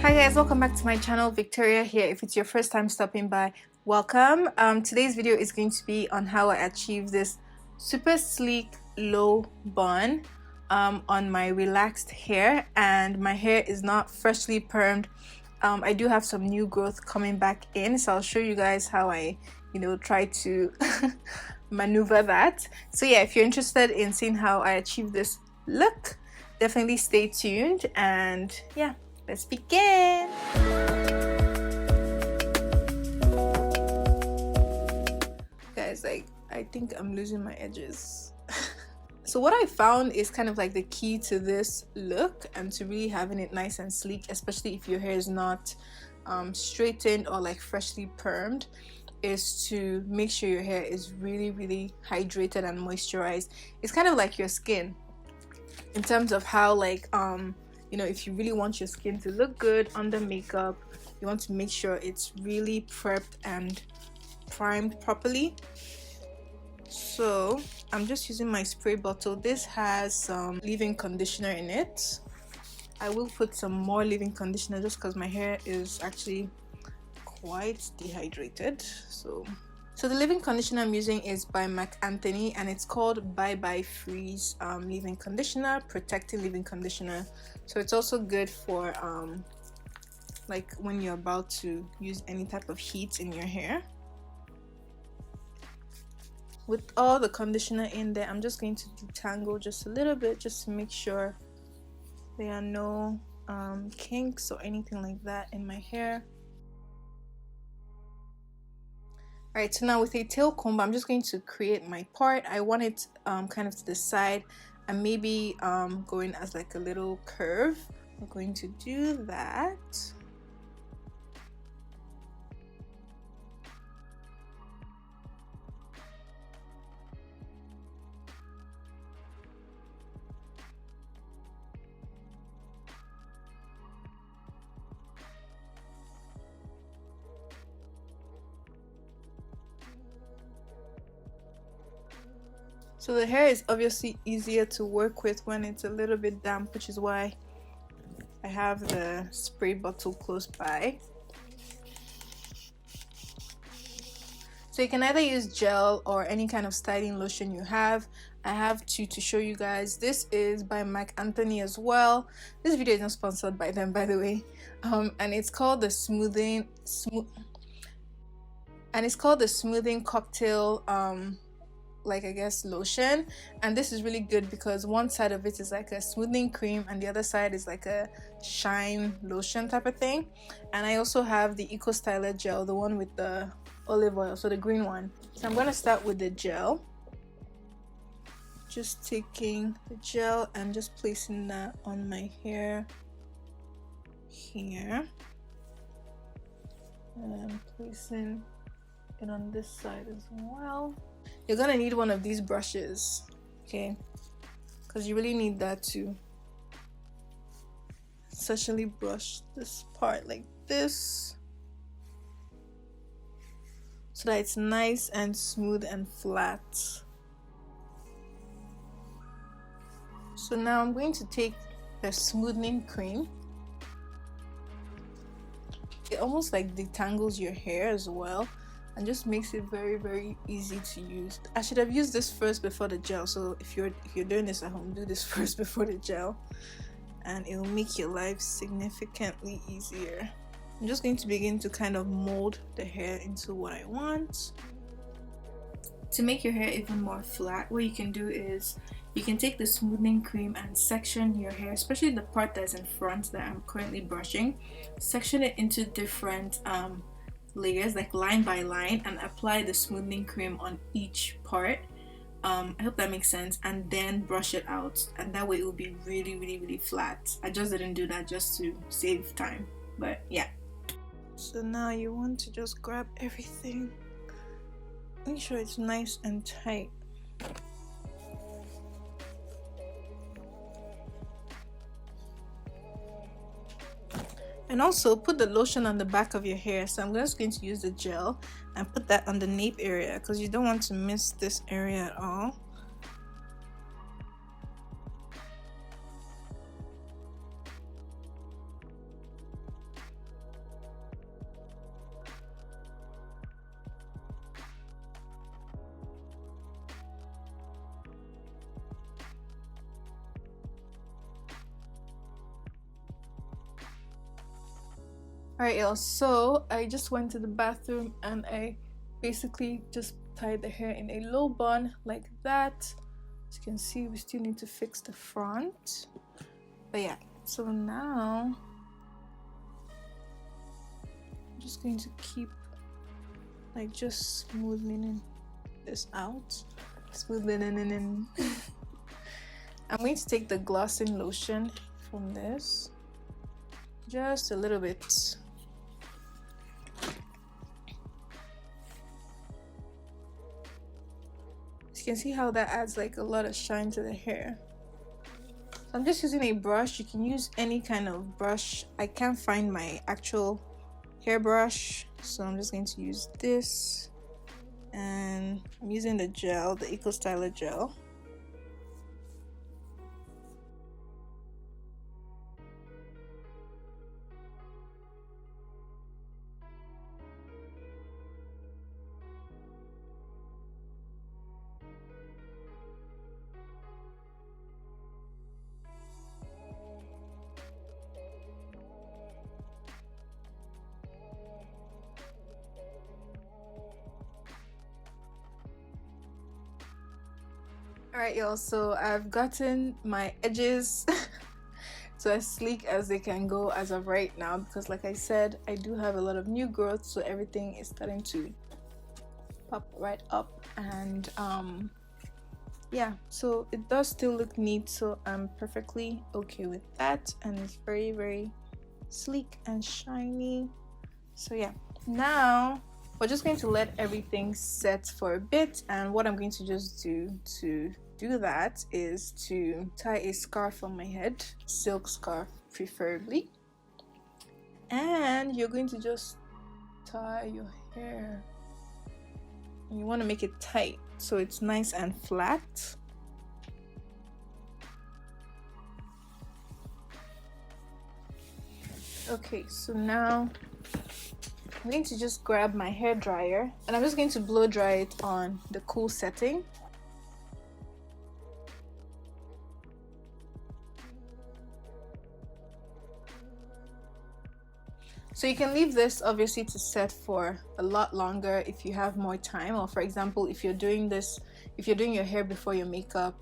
Hi guys, welcome back to my channel. Victoria here. If it's your first time stopping by, welcome. Today's video is going to be on how I achieve this super sleek low bun on my relaxed hair, and my hair is not freshly permed. I do have some new growth coming back in, so I'll show you guys how I try to maneuver that. So yeah, if you're interested in seeing how I achieve this look, definitely stay tuned, and yeah, let's begin. Guys, like, I think I'm losing my edges. So what I found is kind of like the key to this look and to really having it nice and sleek, especially if your hair is not straightened or like freshly permed, is to make sure your hair is really hydrated and moisturized. It's kind of like your skin in terms of how, like, if you really want your skin to look good under makeup, you want to make sure it's really prepped and primed properly. So I'm just using my spray bottle. This has some leave-in conditioner in it. I will put some more leave-in conditioner just because my hair is actually quite dehydrated. So the leave-in conditioner I'm using is by Marc Anthony, and it's called Bye Bye Frizz leave-in conditioner, protecting leave-in conditioner. So it's also good for like when you're about to use any type of heat in your hair. With all the conditioner in there, I'm just going to detangle just a little bit, just to make sure there are no kinks or anything like that in my hair. Alright, so now with a tail comb, I'm just going to create my part. I want it kind of to the side and maybe going as like a little curve. I'm going to do that. So the hair is obviously easier to work with when it's a little bit damp, which is why I have the spray bottle close by. So you can either use gel or any kind of styling lotion you have. I have two to show you guys. This is by Marc Anthony as well. This video is not sponsored by them, by the way. And it's called the Smoothing Cocktail like, I guess, lotion. And this is really good because one side of it is like a smoothing cream and the other side is like a shine lotion type of thing. And I also have the Eco Styler gel, the one with the olive oil, so the green one. So I'm going to start with the gel. Just taking the gel and just placing that on my hair here, and placing it on this side as well. You're gonna need one of these brushes, okay, because you really need that to essentially brush this part like this so that it's nice and smooth and flat. So now I'm going to take the smoothing cream. It almost like detangles your hair as well and just makes it very easy to use. I should have used this first before the gel, so if you're doing this at home, do this first before the gel and it will make your life significantly easier. I'm just going to begin to kind of mold the hair into what I want. To make your hair even more flat, what you can do is you can take the smoothing cream and section your hair, especially the part that's in front that I'm currently brushing. Section it into different layers, like line by line, and apply the smoothing cream on each part. I hope that makes sense, and then brush it out, and that way it will be really flat. I just didn't do that just to save time, but yeah. So now you want to just grab everything, make sure it's nice and tight. And also put the lotion on the back of your hair. So I'm just going to use the gel and put that on the nape area because you don't want to miss this area at all. Alright y'all, so I just went to the bathroom and I basically just tied the hair in a low bun like that. As you can see, we still need to fix the front. But yeah, so now I'm just going to keep like just smoothing this out. Smoothing in. I'm going to take the glossing lotion from this. Just a little bit. You can see how that adds like a lot of shine to the hair. So I'm just using a brush. You can use any kind of brush. I can't find my actual hairbrush, so I'm just going to use this, and I'm using the gel, the Eco Styler gel. Alright y'all, so I've gotten my edges to as sleek as they can go as of right now, because like I said, I do have a lot of new growth, so everything is starting to pop right up. And yeah, so it does still look neat, so I'm perfectly okay with that, and it's very, very sleek and shiny. So yeah, now we're just going to let everything set for a bit, and what I'm going to just do that is to tie a scarf on my head, silk scarf preferably, and you're going to just tie your hair, and you want to make it tight so it's nice and flat. Okay, so now I'm going to just grab my hair dryer, and I'm just going to blow dry it on the cool setting. So you can leave this obviously to set for a lot longer if you have more time, or for example, if you're doing your hair before your makeup,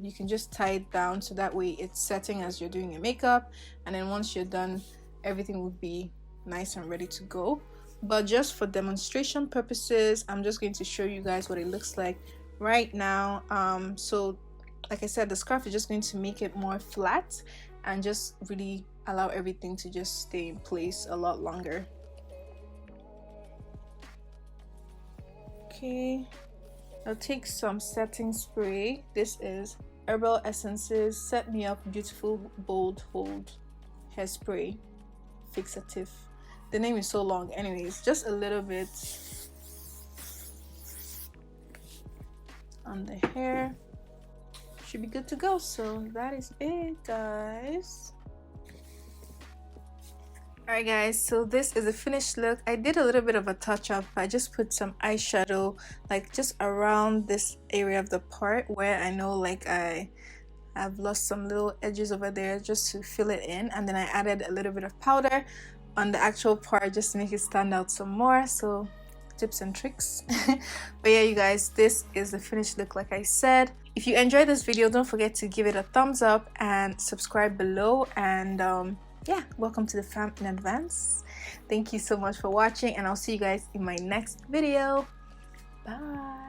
you can just tie it down so that way it's setting as you're doing your makeup, and then once you're done, everything will be nice and ready to go. But just for demonstration purposes, I'm just going to show you guys what it looks like right now. So like I said, the scarf is just going to make it more flat and just really allow everything to just stay in place a lot longer. Okay, I'll take some setting spray. This is Herbal Essences Set Me Up Beautiful Bold Hold Hairspray Fixative. The name is so long. Anyways, just a little bit on the hair. Should be good to go. So that is it, guys. Alright guys, so this is a finished look. I did a little bit of a touch up. I just put some eyeshadow like just around this area of the part where I know like I've lost some little edges over there, just to fill it in, and then I added a little bit of powder on the actual part just to make it stand out some more. So tips and tricks. But yeah, you guys, this is the finished look like I said. If you enjoyed this video, don't forget to give it a thumbs up and subscribe below, and yeah, welcome to the fam in advance. Thank you so much for watching, and I'll see you guys in my next video. Bye.